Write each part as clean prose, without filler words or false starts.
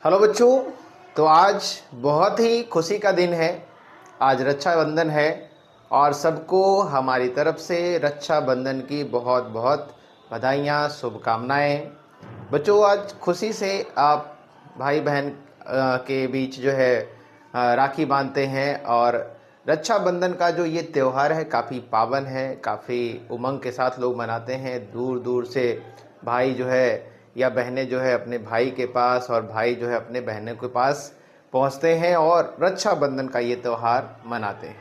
Hello बच्चों। तो आज बहुत ही खुशी का दिन है। आज रक्षाबंधन है और सबको हमारी तरफ से रक्षाबंधन की बहुत बहुत बधाइयाँ, शुभकामनाएं। बच्चों, आज खुशी से आप भाई बहन के बीच जो है राखी बांधते हैं। और रक्षाबंधन का जो ये त्यौहार है काफ़ी पावन है, काफ़ी उमंग के साथ लोग मनाते हैं। दूर दूर से भाई जो है या बहनें जो है अपने भाई के पास और भाई जो है अपने बहनों के पास पहुंचते हैं और रक्षाबंधन का ये त्यौहार मनाते हैं।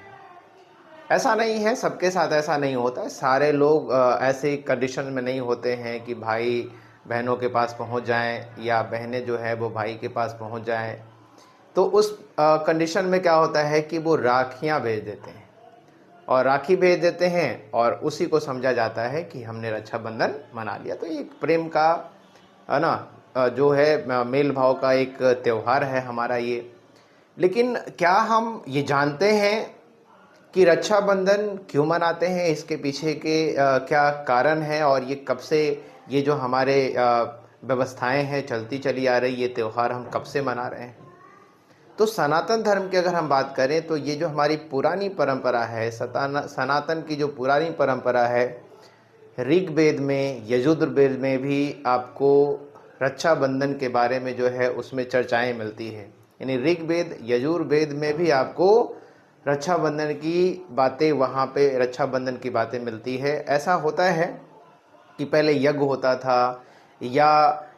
ऐसा नहीं है, सबके साथ ऐसा नहीं होता है। सारे लोग ऐसे कंडीशन में नहीं होते हैं कि भाई बहनों के पास पहुंच जाएं या बहनें जो है वो भाई के पास पहुंच जाएं। तो उस कंडीशन में क्या होता है कि वो राखियां भेज देते हैं और राखी भेज देते हैं और उसी को समझा जाता है कि हमने रक्षाबंधन मना लिया। तो ये एक प्रेम का है ना, जो है मेल भाव का एक त्यौहार है हमारा ये। लेकिन क्या हम ये जानते हैं कि रक्षाबंधन क्यों मनाते हैं, इसके पीछे के क्या कारण है और ये कब से ये जो हमारे व्यवस्थाएं हैं चलती चली आ रही, ये त्यौहार हम कब से मना रहे हैं। तो सनातन धर्म की अगर हम बात करें तो ये जो हमारी पुरानी परंपरा है, सनातन की जो पुरानी परंपरा है, ऋग्वेद में, यजुर्वेद में भी आपको रक्षाबंधन के बारे में जो है उसमें चर्चाएं मिलती है। यानी ऋग्वेद यजुर्वेद में भी आपको रक्षाबंधन की बातें, वहाँ पे रक्षाबंधन की बातें मिलती है। ऐसा होता है कि पहले यज्ञ होता था या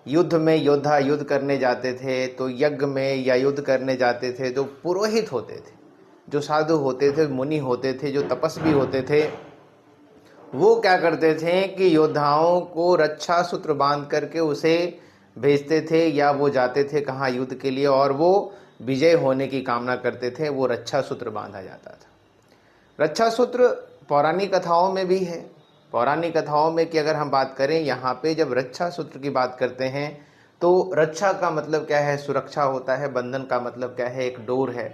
युद्ध में योद्धा युद्ध करने जाते थे, तो यज्ञ में या युद्ध करने जाते थे जो पुरोहित होते थे, जो साधु होते थे, मुनि होते थे, जो तपस्वी होते थे, वो क्या करते थे कि योद्धाओं को रक्षा सूत्र बांध करके उसे भेजते थे, या वो जाते थे कहाँ युद्ध के लिए और वो विजय होने की कामना करते थे, वो रक्षा सूत्र बांधा जाता था। रक्षा सूत्र पौराणिक कथाओं में भी है। पौराणिक कथाओं में कि अगर हम बात करें, यहाँ पे जब रक्षा सूत्र की बात करते हैं तो रक्षा का मतलब क्या है, सुरक्षा होता है। बंधन का मतलब क्या है, एक डोर है।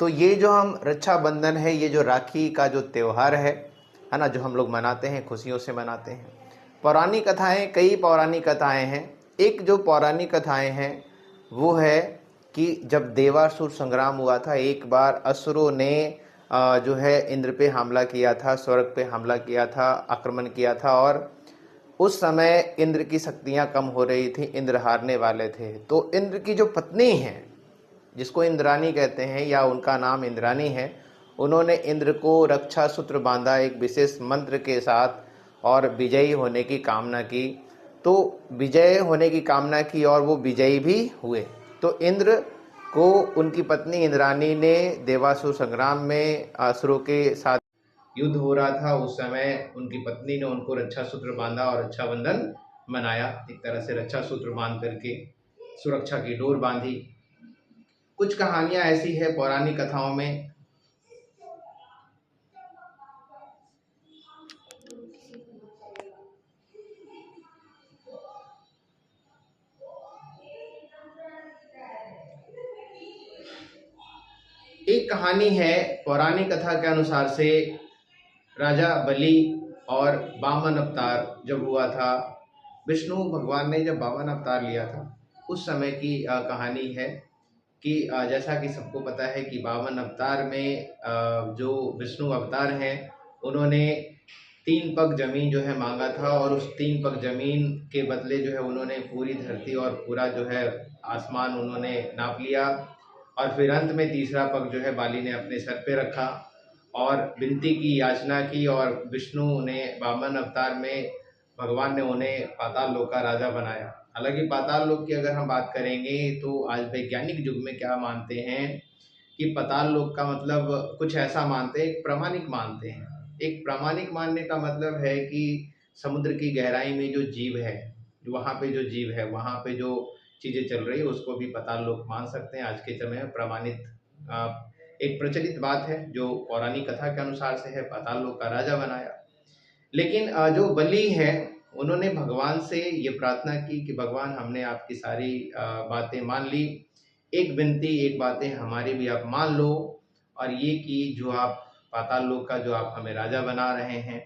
तो ये जो हम रक्षाबंधन है, ये जो राखी का जो त्यौहार है ना, जो हम लोग मनाते हैं, खुशियों से मनाते हैं। पौराणिक कथाएं, कई पौराणिक कथाएं हैं। एक जो पौराणिक कथाएं हैं वो है कि जब देवासुर संग्राम हुआ था, एक बार असुरों ने जो है इंद्र पे हमला किया था, स्वर्ग पे हमला किया था, आक्रमण किया था। और उस समय इंद्र की शक्तियां कम हो रही थी, इंद्र हारने वाले थे। तो इंद्र की जो पत्नी है, जिसको इंद्राणी कहते हैं या उनका नाम इंद्राणी है, उन्होंने इंद्र को रक्षा सूत्र बांधा एक विशेष मंत्र के साथ और विजयी होने की कामना की। तो विजय होने की कामना की और वो विजयी भी हुए। तो इंद्र को उनकी पत्नी इंद्राणी ने देवासुर संग्राम में असुरों के साथ युद्ध हो रहा था, उस समय उनकी पत्नी ने उनको रक्षा सूत्र बांधा और रक्षाबंधन मनाया। एक तरह से रक्षा सूत्र बांध करके सुरक्षा की डोर बांधी। कुछ कहानियां ऐसी है पौराणिक कथाओं में। एक कहानी है पौराणिक कथा के अनुसार से, राजा बलि और वामन अवतार जब हुआ था, विष्णु भगवान ने जब वामन अवतार लिया था, उस समय की कहानी है कि जैसा कि सबको पता है कि वामन अवतार में जो विष्णु अवतार हैं, उन्होंने 3 पग जमीन जो है मांगा था और उस 3 पग जमीन के बदले जो है उन्होंने पूरी धरती और पूरा जो है आसमान उन्होंने नाप लिया। और फिर अंत में तीसरा पग जो है बाली ने अपने सर पे रखा और विनती की, याचना की, और विष्णु ने वामन अवतार में भगवान ने उन्हें पाताल लोक का राजा बनाया। हालांकि पाताल लोक की अगर हम बात करेंगे तो आज वैज्ञानिक युग में क्या मानते हैं कि पाताल लोक का मतलब कुछ ऐसा मानते हैं, एक प्रामाणिक मानते हैं। एक प्रामाणिक मानने का मतलब है कि समुद्र की गहराई में जो जीव है, वहाँ पे जो जीव है, वहाँ पे जो चीज़ें चल रही है, उसको भी पाताल लोक मान सकते हैं। आज के समय में प्रमाणित एक प्रचलित बात है जो पौराणिक कथा के अनुसार से है, पाताल लोक का राजा बनाया। लेकिन जो बलि है, उन्होंने भगवान से ये प्रार्थना की कि भगवान, हमने आपकी सारी बातें मान ली, एक विनती, एक बातें हमारी भी आप मान लो, और ये कि जो आप पाताल लोक का जो आप हमें राजा बना रहे हैं,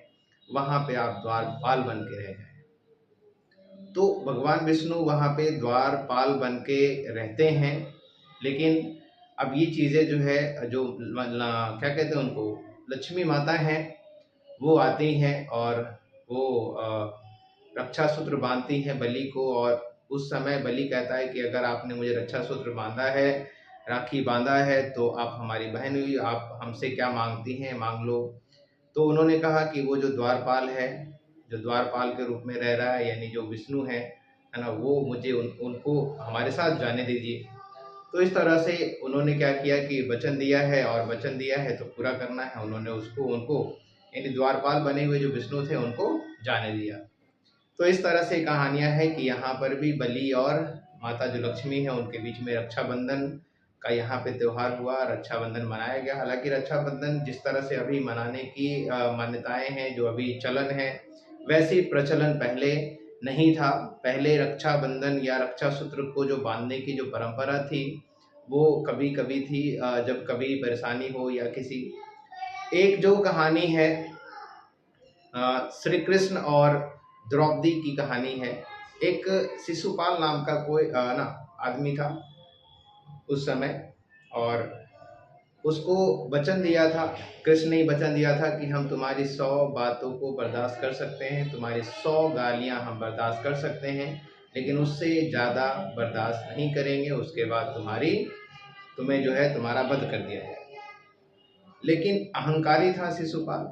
वहाँ पे आप द्वारपाल बन के रह जाएं। तो भगवान विष्णु वहाँ पे द्वारपाल बन के रहते हैं। लेकिन अब ये चीज़ें जो है, जो क्या कहते हैं उनको, लक्ष्मी माता हैं, वो आती हैं और वो रक्षा सूत्र बांधती हैं बलि को। और उस समय बलि कहता है कि अगर आपने मुझे रक्षा सूत्र बांधा है, राखी बांधा है, तो आप हमारी बहन हुई, आप हमसे क्या मांगती हैं, मांग लो। तो उन्होंने कहा कि वो जो द्वारपाल है, जो द्वारपाल के रूप में रह रहा है, यानी जो विष्णु है ना, वो मुझे उनको हमारे साथ जाने दीजिए। तो इस तरह से उन्होंने क्या किया कि वचन दिया है, और वचन दिया है तो पूरा करना है। उन्होंने उसको उनको यानी द्वारपाल बने हुए जो विष्णु थे उनको जाने दिया। तो इस तरह से कहानियां हैं कि यहाँ पर भी बलि और माता जो लक्ष्मी है उनके बीच में रक्षाबंधन का यहाँ पे त्योहार हुआ, रक्षाबंधन मनाया गया। हालांकि रक्षाबंधन जिस तरह से अभी मनाने की मान्यताएं हैं, जो अभी चलन है, वैसे प्रचलन पहले नहीं था। पहले रक्षाबंधन या रक्षा सूत्र को जो बांधने की जो परंपरा थी, वो कभी कभी थी जब कभी परेशानी हो या किसी। एक जो कहानी है श्री कृष्ण और द्रौपदी की कहानी है। एक शिशुपाल नाम का कोई ना आदमी था उस समय, और उसको वचन दिया था, कृष्ण ने वचन दिया था कि हम तुम्हारी 100 बातों को बर्दाश्त कर सकते हैं, तुम्हारी 100 गालियां हम बर्दाश्त कर सकते हैं, लेकिन उससे ज़्यादा बर्दाश्त नहीं करेंगे। उसके बाद तुम्हें जो है तुम्हारा वध कर दिया जाए। लेकिन अहंकारी था शिशुपाल।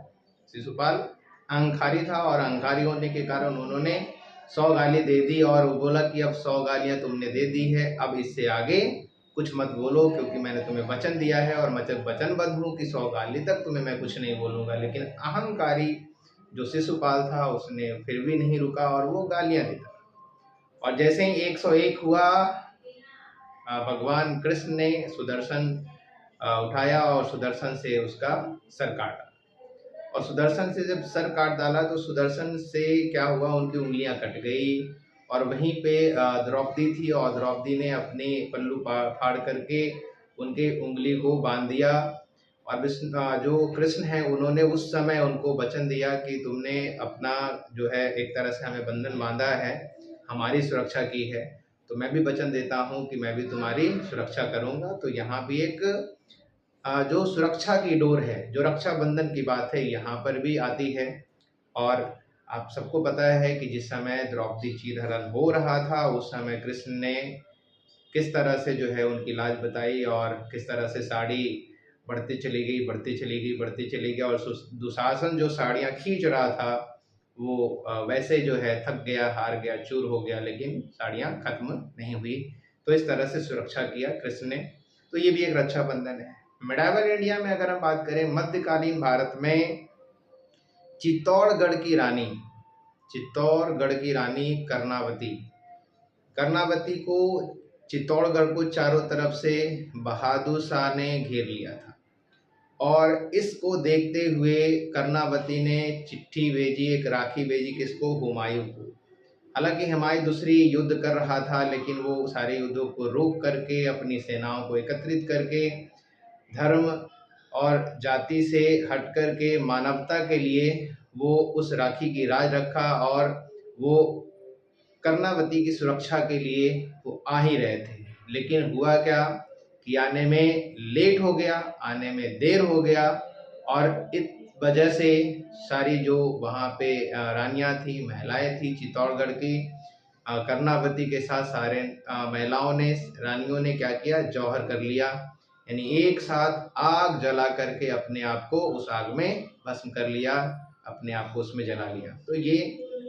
शिशुपाल अहंकारी था, और अहंकारी होने के कारण उन्होंने 100 गाली दे दी, और वो बोला कि अब 100 गालियां तुमने दे दी है, अब इससे आगे कुछ मत बोलो, क्योंकि मैंने तुम्हें वचन दिया है और मैं वचनबद्ध हूँ कि 100 गाली तक तुम्हें मैं कुछ नहीं बोलूँगा। लेकिन अहंकारी जो शिशुपाल था उसने फिर भी नहीं रुका और वो गालियाँ देता। और जैसे ही 101 हुआ, भगवान कृष्ण ने सुदर्शन उठाया और सुदर्शन से उसका सर काटा। और सुदर्शन से जब सर काट डाला तो सुदर्शन से क्या हुआ, उनकी उंगलियां कट गई। और वहीं पे द्रौपदी थी, और द्रौपदी ने अपने पल्लू फाड़ करके उनके उंगली को बांध दिया। और जो कृष्ण है उन्होंने उस समय उनको वचन दिया कि तुमने अपना जो है एक तरह से हमें बंधन बांधा है, हमारी सुरक्षा की है, तो मैं भी वचन देता हूँ कि मैं भी तुम्हारी सुरक्षा करूँगा। तो यहाँ भी एक जो सुरक्षा की डोर है, जो रक्षाबंधन की बात है, यहाँ पर भी आती है। और आप सबको पता है कि जिस समय द्रौपदी चीरहरण हो रहा था, उस समय कृष्ण ने किस तरह से जो है उनकी लाज बताई, और किस तरह से साड़ी बढ़ती चली गई, बढ़ती चली गई, बढ़ती चली गई। और दुशासन जो साड़ियाँ खींच रहा था, वो वैसे जो है थक गया, हार गया, चूर हो गया, लेकिन साड़ियाँ खत्म नहीं हुई। तो इस तरह से सुरक्षा किया कृष्ण ने। तो ये भी एक रक्षाबंधन है। मिडाइवल इंडिया में अगर हम बात करें, मध्यकालीन भारत में चित्तौड़गढ़ की रानी कर्णावती को चित्तौड़गढ़ को चारों तरफ से बहादुर शाह ने घेर लिया था। और इसको देखते हुए कर्णावती ने चिट्ठी भेजी, एक राखी भेजी, किसको, हुमायूं को। हालांकि हुमायूं दूसरी युद्ध कर रहा था, लेकिन वो सारे युद्धों को रोक करके अपनी सेनाओं को एकत्रित करके धर्म और जाति से हट करके मानवता के लिए वो उस राखी की राज रखा, और वो कर्णावती की सुरक्षा के लिए वो आ ही रहे थे। लेकिन हुआ क्या कि आने में लेट हो गया, आने में देर हो गया, और इस वजह से सारी जो वहाँ पे रानियाँ थी, महिलाएं थी चित्तौड़गढ़ की, कर्णावती के साथ सारे महिलाओं ने, रानियों ने क्या किया, जौहर कर लिया, यानी एक साथ आग जला करके अपने आप को उस आग में भस्म कर लिया, अपने आप को उसमें जला लिया। तो ये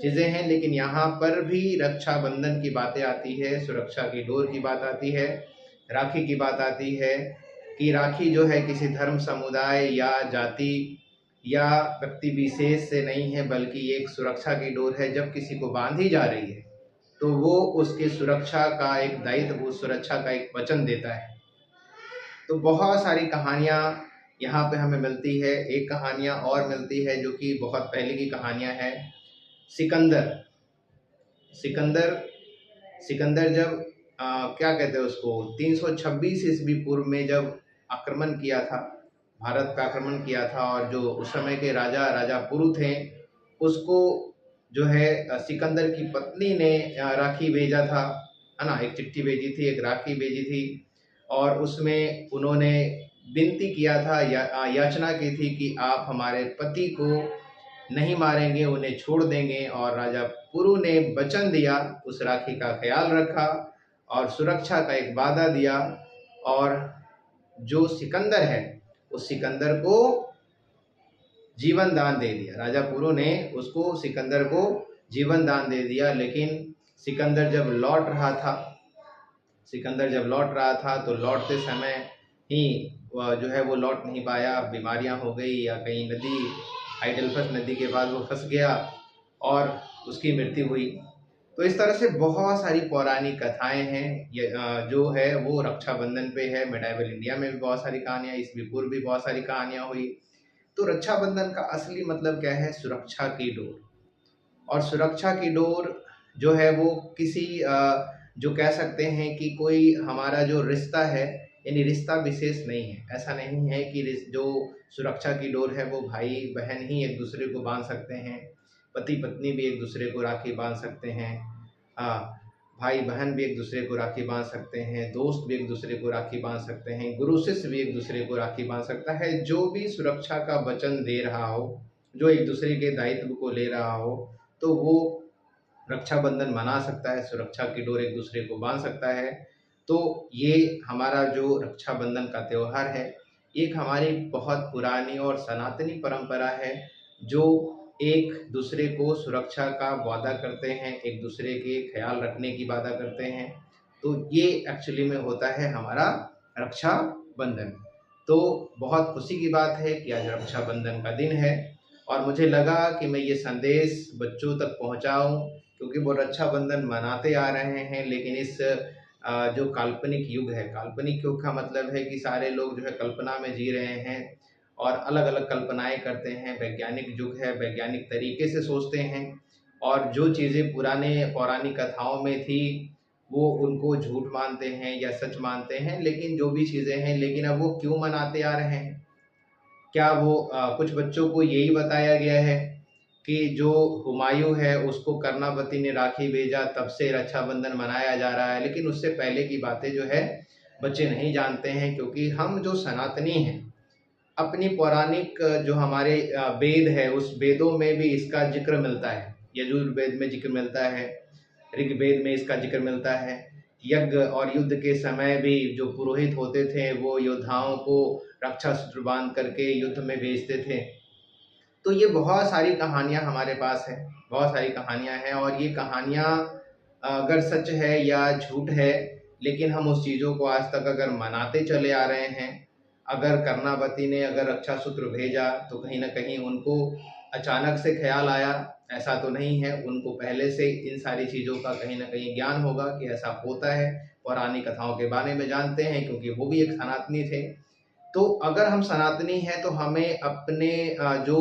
चीज़ें हैं। लेकिन यहाँ पर भी रक्षाबंधन की बातें आती है, सुरक्षा की डोर की बात आती है, राखी की बात आती है कि राखी जो है किसी धर्म, समुदाय या जाति या व्यक्ति विशेष से नहीं है, बल्कि एक सुरक्षा की डोर है। जब किसी को बांधी जा रही है तो वो उसकी सुरक्षा का एक दायित्व, उस सुरक्षा का एक वचन देता है। तो बहुत सारी कहानियाँ यहाँ पे हमें मिलती है। एक कहानियाँ और मिलती है जो कि बहुत पहले की कहानियाँ हैं। सिकंदर जब क्या कहते हैं उसको, 326 ईस्वी पूर्व में जब आक्रमण किया था, भारत का आक्रमण किया था, और जो उस समय के राजा पुरु थे, उसको जो है सिकंदर की पत्नी ने राखी भेजा था, है ना, एक चिट्ठी भेजी थी, एक राखी भेजी थी, और उसमें उन्होंने विनती किया था या याचना की थी कि आप हमारे पति को नहीं मारेंगे, उन्हें छोड़ देंगे। और राजा पुरु ने वचन दिया, उस राखी का ख्याल रखा और सुरक्षा का एक वादा दिया, और जो सिकंदर है उस सिकंदर को जीवन दान दे दिया। राजा पुरु ने उसको सिकंदर को जीवन दान दे दिया। लेकिन सिकंदर जब लौट रहा था तो लौटते समय ही जो है वो लौट नहीं पाया, बीमारियां हो गई या कहीं नदी, हाइडेल्फस नदी के पास वो फंस गया और उसकी मृत्यु हुई। तो इस तरह से बहुत सारी पौराणिक कथाएं हैं, ये जो है वो रक्षाबंधन पे है। मिडाइवल इंडिया में भी बहुत सारी कहानियां, ईसवी पूर्व भी बहुत सारी कहानियां हुई। तो रक्षाबंधन का असली मतलब क्या है? सुरक्षा की डोर। और सुरक्षा की डोर जो है वो किसी जो कह सकते हैं कि कोई हमारा जो रिश्ता है, यानी रिश्ता विशेष नहीं है। ऐसा नहीं है कि जो सुरक्षा की डोर है वो भाई बहन ही एक दूसरे को बांध सकते हैं, पति पत्नी भी एक दूसरे को राखी बांध सकते हैं, भाई बहन भी एक दूसरे को राखी बांध सकते हैं, दोस्त भी एक दूसरे को राखी बांध सकते हैं, गुरु शिष्य भी एक दूसरे को राखी बांध सकता है। जो भी सुरक्षा का वचन दे रहा हो, जो एक दूसरे के दायित्व को ले रहा हो, तो वो रक्षाबंधन मना सकता है, सुरक्षा की डोर एक दूसरे को बांध सकता है। तो ये हमारा जो रक्षाबंधन का त्यौहार है, एक हमारी बहुत पुरानी और सनातनी परंपरा है, जो एक दूसरे को सुरक्षा का वादा करते हैं, एक दूसरे के ख्याल रखने की वादा करते हैं। तो ये एक्चुअली में होता है हमारा रक्षाबंधन। तो बहुत खुशी की बात है कि आज रक्षाबंधन का दिन है, और मुझे लगा कि मैं ये संदेश बच्चों तक पहुंचाऊं, क्योंकि वो रक्षाबंधन मनाते आ रहे हैं। लेकिन इस जो काल्पनिक युग है, काल्पनिक युग का मतलब है कि सारे लोग जो है कल्पना में जी रहे हैं और अलग अलग कल्पनाएं करते हैं। वैज्ञानिक युग है, वैज्ञानिक तरीके से सोचते हैं, और जो चीज़ें पुराने पौराणिक कथाओं में थी वो उनको झूठ मानते हैं या सच मानते हैं। लेकिन जो भी चीज़ें हैं, लेकिन अब वो क्यों मनाते आ रहे हैं? क्या वो कुछ बच्चों को यही बताया गया है कि जो हुमायूं है उसको कर्णावती ने राखी भेजा, तब से रक्षाबंधन मनाया जा रहा है? लेकिन उससे पहले की बातें जो है बच्चे नहीं जानते हैं, क्योंकि हम जो सनातनी हैं, अपनी पौराणिक जो हमारे वेद है, उस वेदों में भी इसका जिक्र मिलता है। यजुर्वेद में जिक्र मिलता है, ऋग्वेद में इसका जिक्र मिलता है। यज्ञ और युद्ध के समय भी जो पुरोहित होते थे वो योद्धाओं को रक्षा सूत्र बांध करके युद्ध में भेजते थे। तो ये बहुत सारी कहानियाँ हमारे पास है, बहुत सारी कहानियाँ हैं, और ये कहानियाँ अगर सच है या झूठ है, लेकिन हम उस चीज़ों को आज तक अगर मनाते चले आ रहे हैं। अगर कर्णावती ने अगर रक्षा सूत्र भेजा तो कहीं ना कहीं उनको अचानक से ख्याल आया, ऐसा तो नहीं है। उनको पहले से इन सारी चीज़ों का कहीं ना कहीं ज्ञान होगा कि ऐसा होता है, पौराणिक कथाओं के बारे में जानते हैं, क्योंकि वो भी एक सनातनी थे। तो अगर हम सनातनी हैं तो हमें अपने जो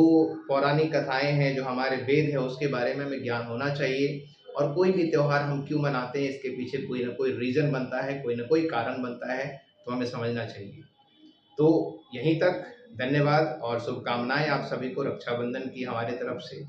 पौराणिक कथाएं हैं, जो हमारे वेद है, उसके बारे में हमें ज्ञान होना चाहिए। और कोई भी त्यौहार हम क्यों मनाते हैं, इसके पीछे कोई ना कोई रीज़न बनता है, कोई ना कोई कारण बनता है, तो हमें समझना चाहिए। तो यहीं तक, धन्यवाद और शुभकामनाएं आप सभी को रक्षाबंधन की हमारे तरफ से।